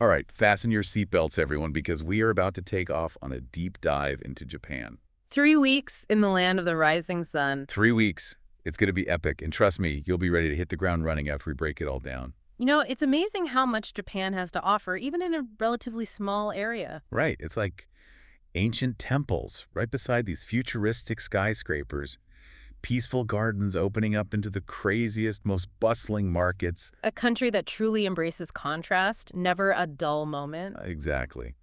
All right, fasten your seatbelts, everyone, because we are about to take off on a deep dive into Japan. 3 weeks in the land of the rising sun. 3 weeks. It's going to be epic, and trust me, you'll be ready to hit the ground running after we break it all down. You know, it's amazing how much Japan has to offer, even in a relatively small area. Right, it's like ancient temples right beside these futuristic skyscrapers, peaceful gardens opening up into the craziest, most bustling markets. A country that truly embraces contrast, never a dull moment. Exactly.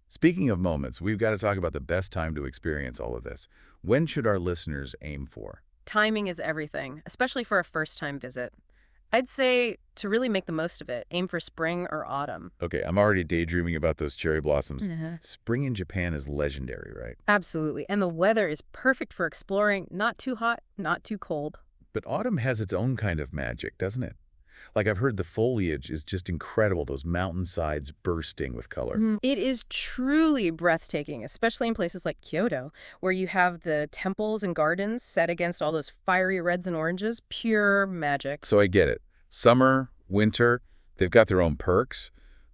Speaking of moments, we've got to talk about the best time to experience all of this. When should our listeners aim for? Timing is everything, especially for a first-time visit. I'd say to really make the most of it, aim for spring or autumn. Okay, I'm already daydreaming about those cherry blossoms. Uh-huh. Spring in Japan is legendary, right? Absolutely. And the weather is perfect for exploring, not too hot, not too cold. But autumn has its own kind of magic, doesn't it? Like I've heard the foliage is just incredible, those mountainsides bursting with color. It is truly breathtaking, especially in places like Kyoto, where you have the temples and gardens set against all those fiery reds and oranges. Pure magic. So I get it. Summer, winter, they've got their own perks.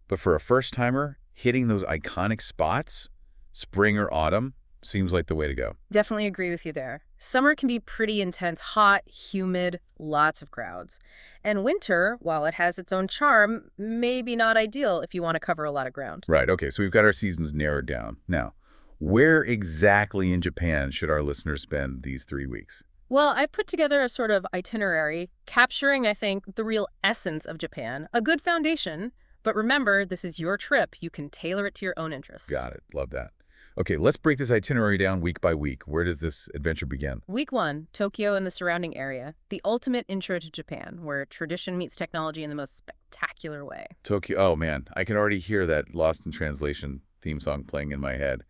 But for a first-timer, hitting those iconic spots, spring or autumn, seems like the way to go. Definitely agree with you there. Summer can be pretty intense, hot, humid, lots of crowds. And winter, while it has its own charm, maybe not ideal if you want to cover a lot of ground. Right, okay, so we've got our seasons narrowed down. Now, where exactly in Japan should our listeners spend these 3 weeks? Well, I've put together a sort of itinerary capturing, I think, the real essence of Japan, a good foundation. But remember, this is your trip. You can tailor it to your own interests. Got it. Love that. Okay, let's break this itinerary down week by week. Where does this adventure begin? Week 1, Tokyo and the surrounding area, the ultimate intro to Japan, where tradition meets technology in the most spectacular way. Tokyo. Oh, man. I can already hear that Lost in Translation theme song playing in my head.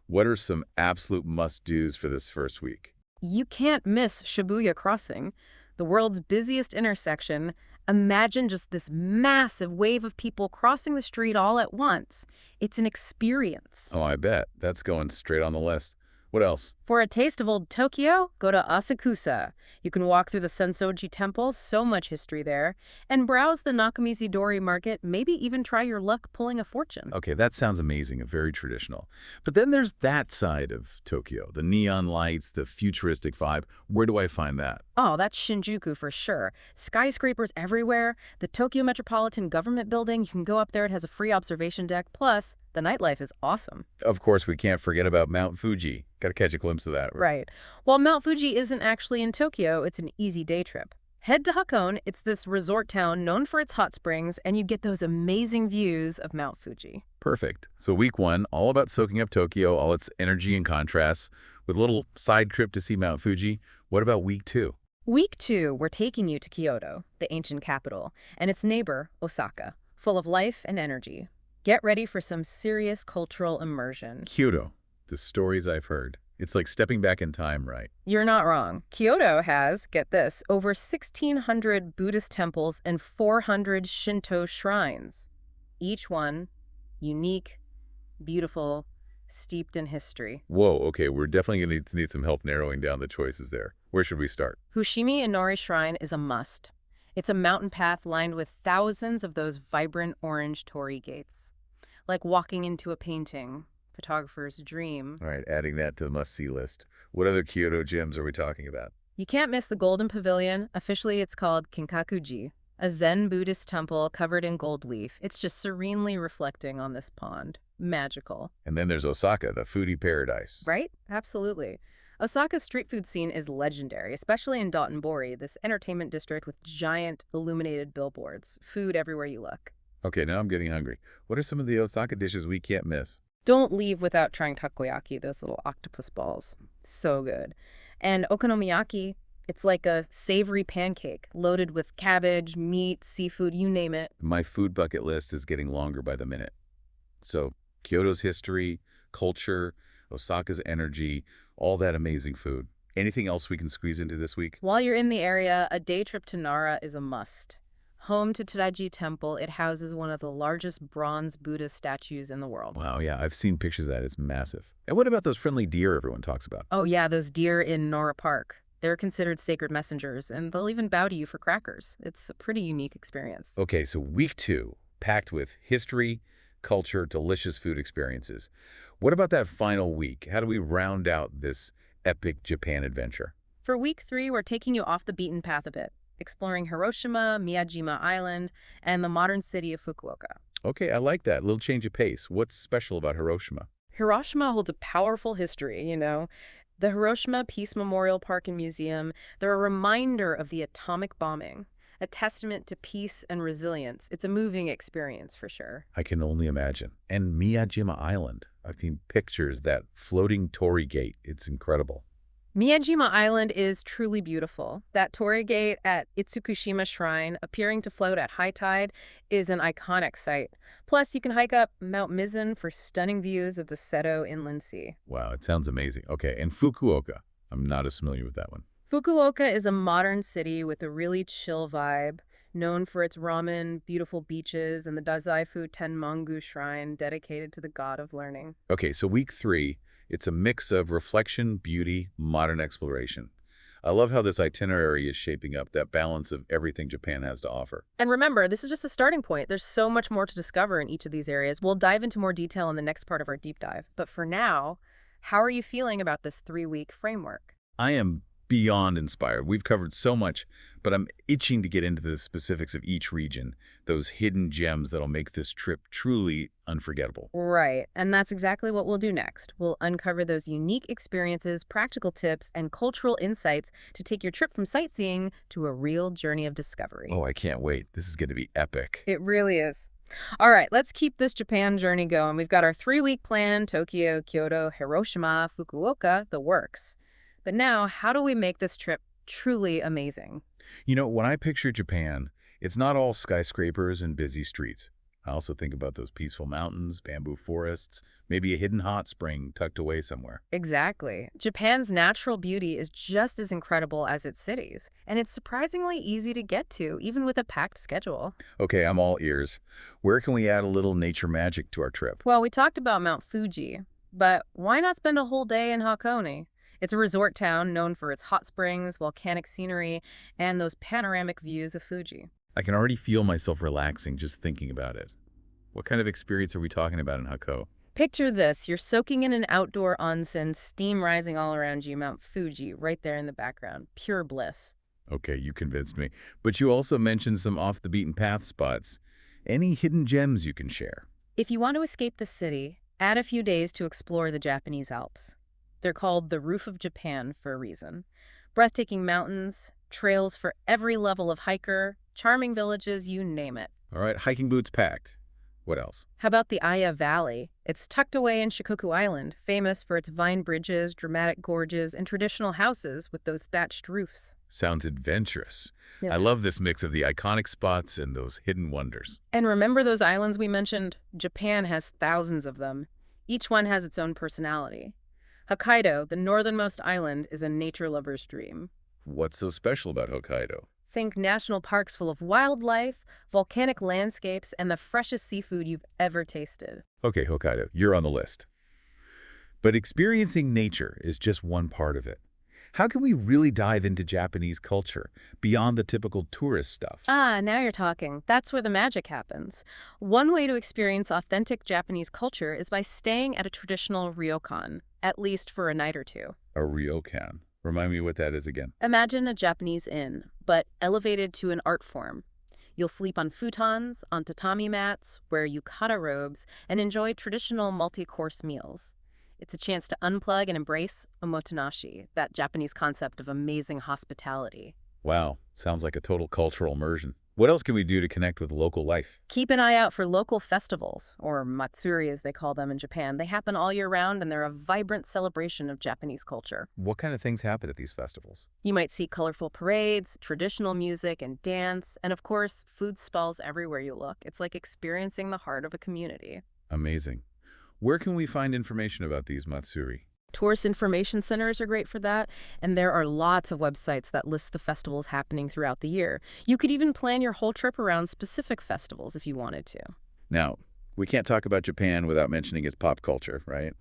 What are some absolute must-dos for this first week? You can't miss Shibuya Crossing, the world's busiest intersection. Imagine just this massive wave of people crossing the street all at once. It's an experience. Oh, I bet. That's going straight on the list. What else? For a taste of old Tokyo, go to Asakusa. You can walk through the Sensoji Temple, so much history there, and browse the Nakamizidori Market, maybe even try your luck pulling a fortune. Okay, that sounds amazing and very traditional. But then there's that side of Tokyo, the neon lights, the futuristic vibe. Where do I find that? Oh, that's Shinjuku for sure. Skyscrapers everywhere. The Tokyo Metropolitan Government Building, you can go up there. It has a free observation deck. Plus, the nightlife is awesome. Of course, we can't forget about Mount Fuji. Got to catch a glimpse of that. Right. While Mount Fuji isn't actually in Tokyo, it's an easy day trip. Head to Hakkai. It's this resort town known for its hot springs, and you get those amazing views of Mount Fuji. Perfect. So week 1, all about soaking up Tokyo, all its energy and contrasts, with a little side trip to see Mount Fuji. What about week 2? Week 2, we're taking you to Kyoto, the ancient capital, and its neighbor, Osaka, full of life and energy. Get ready for some serious cultural immersion. Kyoto. The stories I've heard. It's like stepping back in time, right? You're not wrong. Kyoto has, get this, over 1,600 Buddhist temples and 400 Shinto shrines. Each one unique, beautiful, steeped in history. Whoa, okay, we're definitely going to need some help narrowing down the choices there. Where should we start? Fushimi Inari Shrine is a must. It's a mountain path lined with thousands of those vibrant orange torii gates. Like walking into a painting, photographer's dream. All right, adding that to the must-see list. What other Kyoto gems are we talking about? You can't miss the Golden Pavilion. Officially, it's called Kinkakuji, a Zen Buddhist temple covered in gold leaf. It's just serenely reflecting on this pond. Magical. And then there's Osaka, the foodie paradise. Right? Absolutely. Osaka's street food scene is legendary, especially in Dotonbori, this entertainment district with giant illuminated billboards. Food everywhere you look. Okay, now I'm getting hungry. What are some of the Osaka dishes we can't miss? Don't leave without trying takoyaki, those little octopus balls. So good. And okonomiyaki, it's like a savory pancake loaded with cabbage, meat, seafood, you name it. My food bucket list is getting longer by the minute. So, Kyoto's history, culture, Osaka's energy, all that amazing food. Anything else we can squeeze into this week? While you're in the area, a day trip to Nara is a must. Home to Tadaiji Temple, it houses one of the largest bronze Buddha statues in the world. Wow, yeah, I've seen pictures of that. It's massive. And what about those friendly deer everyone talks about? Oh yeah, those deer in Nora Park. They're considered sacred messengers, and they'll even bow to you for crackers. It's a pretty unique experience. Okay, so week 2, packed with history, culture, delicious food experiences. What about that final week? How do we round out this epic Japan adventure? For week 3, we're taking you off the beaten path a bit, exploring Hiroshima, Miyajima Island, and the modern city of Fukuoka. Okay, I like that. A little change of pace. What's special about Hiroshima? Hiroshima holds a powerful history, The Hiroshima Peace Memorial Park and Museum, they're a reminder of the atomic bombing, a testament to peace and resilience. It's a moving experience for sure. I can only imagine. And Miyajima Island. I've seen pictures, that floating torii gate. It's incredible. Miyajima Island is truly beautiful. That torii gate at Itsukushima Shrine, appearing to float at high tide, is an iconic sight. Plus, you can hike up Mount Mizzen for stunning views of the Seto Inland Sea. Wow, it sounds amazing. Okay, and Fukuoka. I'm not as familiar with that one. Fukuoka is a modern city with a really chill vibe, known for its ramen, beautiful beaches, and the Dazaifu Tenmangu Shrine dedicated to the god of learning. Okay, so week 3, it's a mix of reflection, beauty, modern exploration. I love how this itinerary is shaping up, that balance of everything Japan has to offer. And remember, this is just a starting point. There's so much more to discover in each of these areas. We'll dive into more detail in the next part of our deep dive. But for now, how are you feeling about this 3-week framework? I am beyond inspired. We've covered so much, but I'm itching to get into the specifics of each region, those hidden gems that'll make this trip truly unforgettable. Right, and that's exactly what we'll do next. We'll uncover those unique experiences, practical tips, and cultural insights to take your trip from sightseeing to a real journey of discovery. Oh, I can't wait. This is going to be epic. It really is. All right, let's keep this Japan journey going. We've got our 3-week plan: Tokyo, Kyoto, Hiroshima, Fukuoka, the works. But now, how do we make this trip truly amazing? When I picture Japan, it's not all skyscrapers and busy streets. I also think about those peaceful mountains, bamboo forests, maybe a hidden hot spring tucked away somewhere. Exactly. Japan's natural beauty is just as incredible as its cities, and it's surprisingly easy to get to, even with a packed schedule. Okay, I'm all ears. Where can we add a little nature magic to our trip? Well, we talked about Mount Fuji, but why not spend a whole day in Hakkai? It's a resort town known for its hot springs, volcanic scenery, and those panoramic views of Fuji. I can already feel myself relaxing just thinking about it. What kind of experience are we talking about in Hakkai? Picture this. You're soaking in an outdoor onsen, steam rising all around you, Mount Fuji right there in the background. Pure bliss. Okay, you convinced me. But you also mentioned some off-the-beaten-path spots. Any hidden gems you can share? If you want to escape the city, add a few days to explore the Japanese Alps. They're called the roof of Japan for a reason. Breathtaking mountains, trails for every level of hiker, charming villages, you name it. All right, hiking boots packed. What else? How about the Aya Valley? It's tucked away in Shikoku Island, famous for its vine bridges, dramatic gorges, and traditional houses with those thatched roofs. Sounds adventurous. Yeah. I love this mix of the iconic spots and those hidden wonders. And remember those islands we mentioned? Japan has thousands of them. Each one has its own personality. Hokkaido, the northernmost island, is a nature lover's dream. What's so special about Hokkaido? Think national parks full of wildlife, volcanic landscapes, and the freshest seafood you've ever tasted. Okay, Hokkaido, you're on the list. But experiencing nature is just one part of it. How can we really dive into Japanese culture beyond the typical tourist stuff? Ah, now you're talking. That's where the magic happens. One way to experience authentic Japanese culture is by staying at a traditional ryokan, at least for a night or two. A ryokan. Remind me what that is again. Imagine a Japanese inn, but elevated to an art form. You'll sleep on futons, on tatami mats, wear yukata robes, and enjoy traditional multi-course meals. It's a chance to unplug and embrace omotenashi, that Japanese concept of amazing hospitality. Wow, sounds like a total cultural immersion. What else can we do to connect with local life? Keep an eye out for local festivals, or matsuri as they call them in Japan. They happen all year round and they're a vibrant celebration of Japanese culture. What kind of things happen at these festivals? You might see colorful parades, traditional music and dance, and of course, food stalls everywhere you look. It's like experiencing the heart of a community. Amazing. Where can we find information about these matsuri? Tourist information centers are great for that, and there are lots of websites that list the festivals happening throughout the year. You could even plan your whole trip around specific festivals if you wanted to. Now, we can't talk about Japan without mentioning its pop culture, right?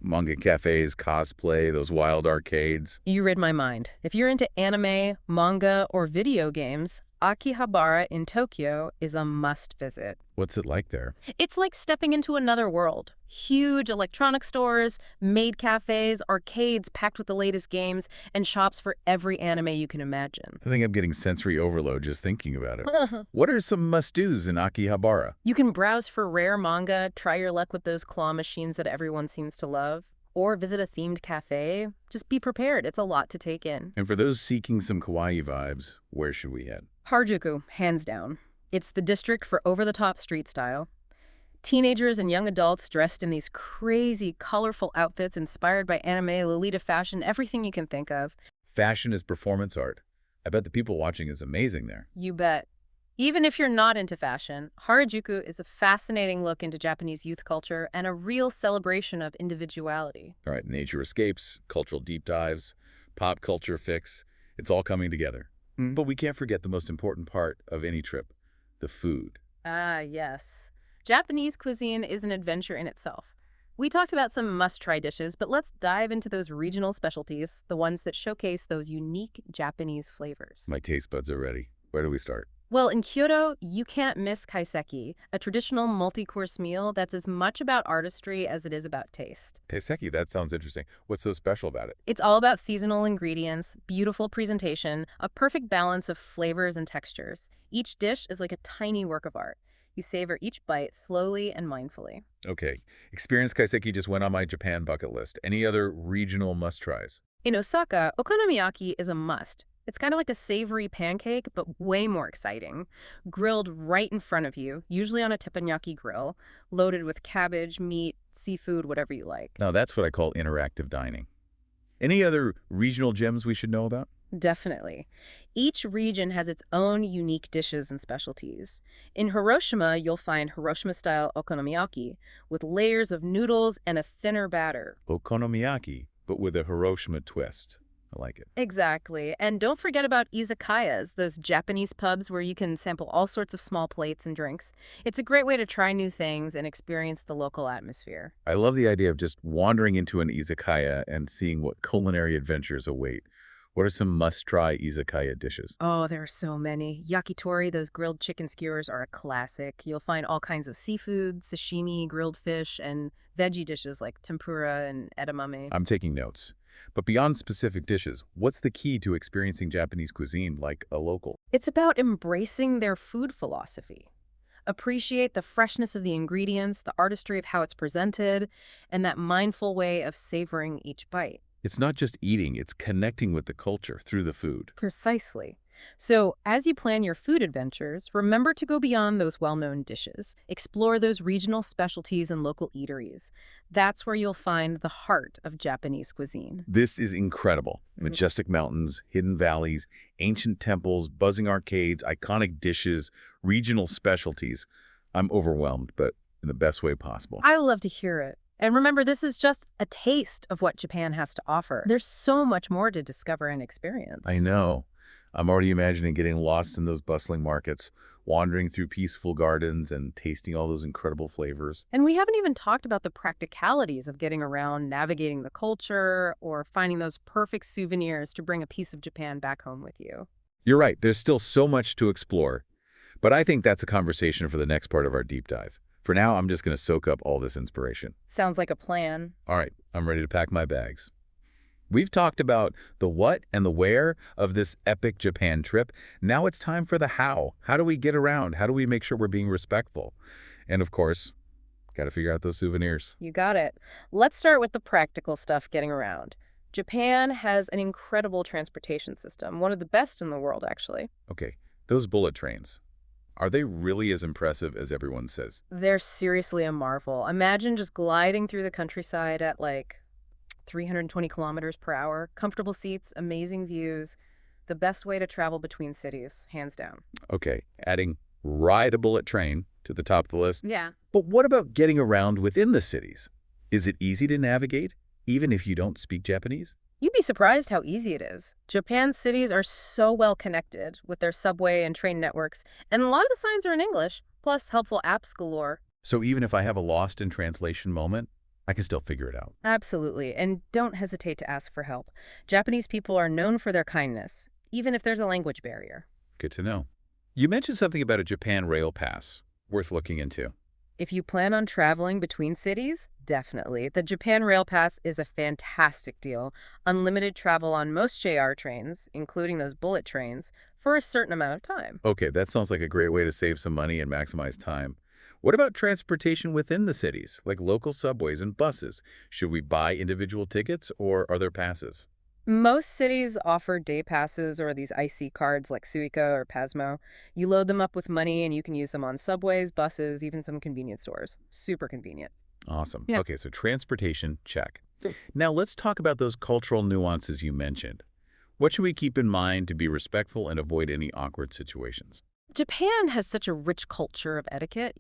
Manga cafes, cosplay, those wild arcades. You read my mind. If you're into anime, manga, or video games, Akihabara in Tokyo is a must-visit. What's it like there? It's like stepping into another world. Huge electronic stores, maid cafes, arcades packed with the latest games, and shops for every anime you can imagine. I think I'm getting sensory overload just thinking about it. What are some must-dos in Akihabara? You can browse for rare manga, try your luck with those claw machines that everyone seems to love, or visit a themed cafe. Just be prepared. It's a lot to take in. And for those seeking some kawaii vibes, where should we head? Harajuku, hands down. It's the district for over-the-top street style. Teenagers and young adults dressed in these crazy, colorful outfits inspired by anime, Lolita fashion, everything you can think of. Fashion is performance art. I bet the people watching is amazing there. You bet. Even if you're not into fashion, Harajuku is a fascinating look into Japanese youth culture and a real celebration of individuality. All right, nature escapes, cultural deep dives, pop culture fix. It's all coming together. But we can't forget the most important part of any trip, the food. Ah, yes. Japanese cuisine is an adventure in itself. We talked about some must-try dishes, but let's dive into those regional specialties, the ones that showcase those unique Japanese flavors. My taste buds are ready. Where do we start? Well, in Kyoto, you can't miss kaiseki, a traditional multi-course meal that's as much about artistry as it is about taste. Kaiseki, that sounds interesting. What's so special about it? It's all about seasonal ingredients, beautiful presentation, a perfect balance of flavors and textures. Each dish is like a tiny work of art. You savor each bite slowly and mindfully. Okay, experience kaiseki just went on my Japan bucket list. Any other regional must-tries? In Osaka, okonomiyaki is a must. It's kind of like a savory pancake, but way more exciting. Grilled right in front of you, usually on a teppanyaki grill, loaded with cabbage, meat, seafood, whatever you like. Now that's what I call interactive dining. Any other regional gems we should know about? Definitely. Each region has its own unique dishes and specialties. In Hiroshima, you'll find Hiroshima-style okonomiyaki with layers of noodles and a thinner batter. Okonomiyaki, but with a Hiroshima twist. I like it. Exactly. And don't forget about izakayas, those Japanese pubs where you can sample all sorts of small plates and drinks. It's a great way to try new things and experience the local atmosphere. I love the idea of just wandering into an izakaya and seeing what culinary adventures await. What are some must-try izakaya dishes? Oh, there are so many. Yakitori, those grilled chicken skewers, are a classic. You'll find all kinds of seafood, sashimi, grilled fish, and veggie dishes like tempura and edamame. I'm taking notes. But beyond specific dishes, what's the key to experiencing Japanese cuisine like a local? It's about embracing their food philosophy. Appreciate the freshness of the ingredients, the artistry of how it's presented, and that mindful way of savoring each bite. It's not just eating, it's connecting with the culture through the food. Precisely. So, as you plan your food adventures, remember to go beyond those well-known dishes. Explore those regional specialties and local eateries. That's where you'll find the heart of Japanese cuisine. This is incredible. Majestic mountains, hidden valleys, ancient temples, buzzing arcades, iconic dishes, regional specialties. I'm overwhelmed, but in the best way possible. I love to hear it. And remember, this is just a taste of what Japan has to offer. There's so much more to discover and experience. I know. I'm already imagining getting lost in those bustling markets, wandering through peaceful gardens and tasting all those incredible flavors. And we haven't even talked about the practicalities of getting around, navigating the culture, or finding those perfect souvenirs to bring a piece of Japan back home with you. You're right. There's still so much to explore. But I think that's a conversation for the next part of our deep dive. For now, I'm just going to soak up all this inspiration. Sounds like a plan. All right, I'm ready to pack my bags. We've talked about the what and the where of this epic Japan trip. Now it's time for the how. How do we get around? How do we make sure we're being respectful? And of course, got to figure out those souvenirs. You got it. Let's start with the practical stuff getting around. Japan has an incredible transportation system, one of the best in the world, actually. Okay, those bullet trains. Are they really as impressive as everyone says? They're seriously a marvel. Imagine just gliding through the countryside at like 320 kilometers per hour, comfortable seats, amazing views, the best way to travel between cities, hands down. Okay, adding ride a bullet train to the top of the list. Yeah. But what about getting around within the cities? Is it easy to navigate, even if you don't speak Japanese? You'd be surprised how easy it is. Japan's cities are so well connected with their subway and train networks, and a lot of the signs are in English, plus helpful apps galore. So even if I have a lost in translation moment, I can still figure it out. Absolutely, and don't hesitate to ask for help. Japanese people are known for their kindness, even if there's a language barrier. Good to know. You mentioned something about a Japan Rail Pass. Worth looking into. If you plan on traveling between cities, definitely. The Japan Rail Pass is a fantastic deal. Unlimited travel on most JR trains, including those bullet trains, for a certain amount of time. Okay, that sounds like a great way to save some money and maximize time. What about transportation within the cities, like local subways and buses? Should we buy individual tickets or are there passes? Most cities offer day passes or these IC cards like Suica or Pasmo. You load them up with money and you can use them on subways, buses, even some convenience stores. Super convenient. Awesome. Yeah. Okay, so transportation, check. Now let's talk about those cultural nuances you mentioned. What should we keep in mind to be respectful and avoid any awkward situations? Japan has such a rich culture of etiquette,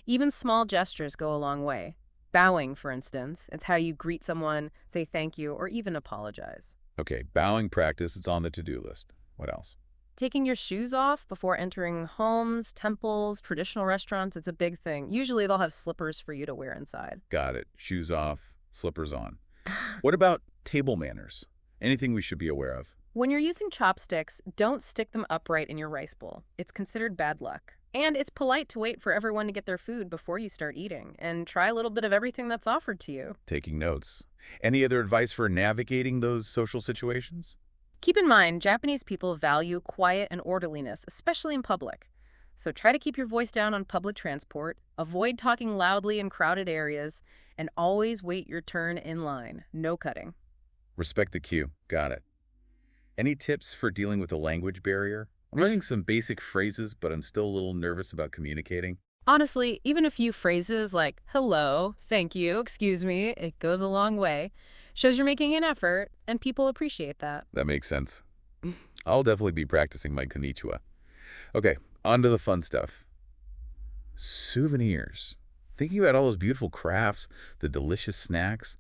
Even small gestures go a long way. Bowing, for instance, it's how you greet someone, say thank you, or even apologize. Okay, bowing practice is on the to-do list. What else? Taking your shoes off before entering homes, temples, traditional restaurants, it's a big thing. Usually they'll have slippers for you to wear inside. Got it. Shoes off, slippers on. What about table manners? Anything we should be aware of? When you're using chopsticks, don't stick them upright in your rice bowl. It's considered bad luck. And it's polite to wait for everyone to get their food before you start eating, and try a little bit of everything that's offered to you. Taking notes. Any other advice for navigating those social situations? Keep in mind, Japanese people value quiet and orderliness, especially in public. So try to keep your voice down on public transport, avoid talking loudly in crowded areas, and always wait your turn in line. No cutting. Respect the queue. Got it. Any tips for dealing with the language barrier? I'm learning some basic phrases, but I'm still a little nervous about communicating. Honestly, even a few phrases like hello, thank you, excuse me, it goes a long way. Shows you're making an effort, and people appreciate that. That makes sense. I'll definitely be practicing my konnichiwa. Okay, on to the fun stuff. Souvenirs. Thinking about all those beautiful crafts, the delicious snacks,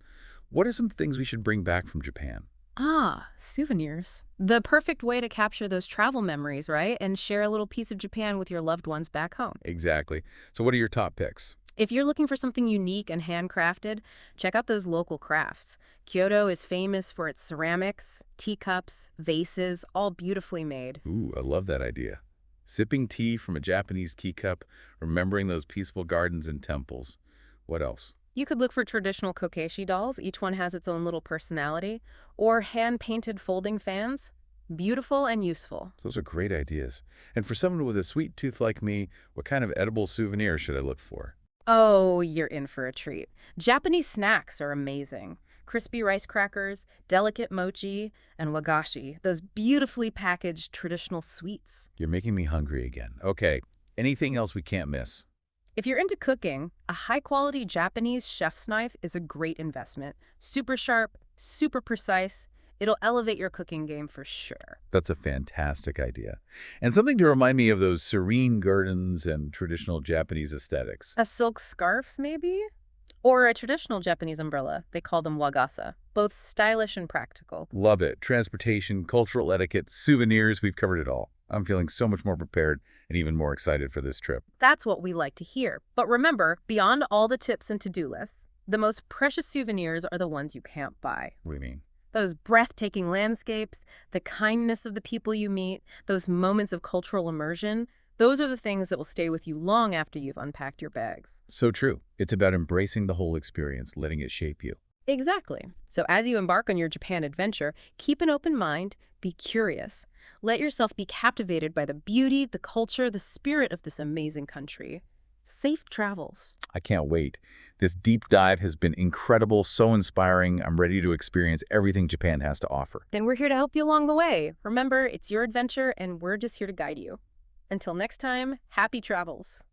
what are some things we should bring back from Japan? Ah, souvenirs. The perfect way to capture those travel memories, right? And share a little piece of Japan with your loved ones back home. Exactly. So what are your top picks? If you're looking for something unique and handcrafted, check out those local crafts. Kyoto is famous for its ceramics, teacups, vases, all beautifully made. Ooh, I love that idea. Sipping tea from a Japanese tea cup, remembering those peaceful gardens and temples. What else? You could look for traditional kokeshi dolls. Each one has its own little personality. Or hand-painted folding fans. Beautiful and useful. Those are great ideas. And for someone with a sweet tooth like me, what kind of edible souvenir should I look for? Oh, you're in for a treat. Japanese snacks are amazing. Crispy rice crackers, delicate mochi, and wagashi, those beautifully packaged traditional sweets. You're making me hungry again. Okay, anything else we can't miss? If you're into cooking, a high-quality Japanese chef's knife is a great investment. Super sharp, super precise. It'll elevate your cooking game for sure. That's a fantastic idea. And something to remind me of those serene gardens and traditional Japanese aesthetics. A silk scarf, maybe? Or a traditional Japanese umbrella. They call them wagasa. Both stylish and practical. Love it. Transportation, cultural etiquette, souvenirs, we've covered it all. I'm feeling so much more prepared and even more excited for this trip. That's what we like to hear. But remember, beyond all the tips and to-do lists, the most precious souvenirs are the ones you can't buy. What do you mean? Those breathtaking landscapes, the kindness of the people you meet, those moments of cultural immersion, those are the things that will stay with you long after you've unpacked your bags. So true. It's about embracing the whole experience, letting it shape you. Exactly. So as you embark on your Japan adventure, keep an open mind, be curious. Let yourself be captivated by the beauty, the culture, the spirit of this amazing country. Safe travels. I can't wait. This deep dive has been incredible, so inspiring. I'm ready to experience everything Japan has to offer. And we're here to help you along the way. Remember, it's your adventure and we're just here to guide you. Until next time, happy travels.